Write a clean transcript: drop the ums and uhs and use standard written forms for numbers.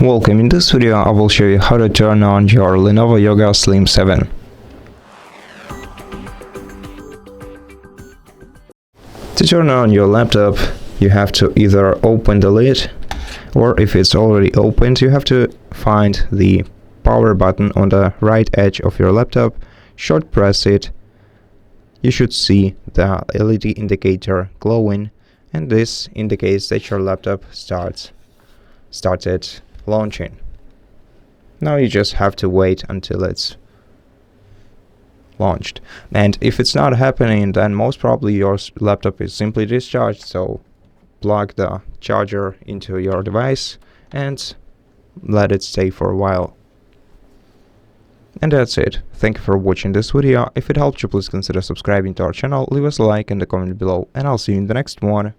Welcome. In this video I will show you how to turn on your LENOVO Yoga Slim 7. To turn on your laptop, you have to either open the lid, or if it's already opened, you have to find the power button on the right edge of your laptop, short press it. You should see the LED indicator glowing, and this indicates that your laptop started launching. Now you just have to wait until it's launched, and if it's not happening, then most probably your laptop is simply discharged. So plug the charger into your device and let it stay for a while. And that's it. Thank you for watching this video. If it helped you, please consider subscribing to our channel, leave us a like and a comment below, and I'll see you in the next one.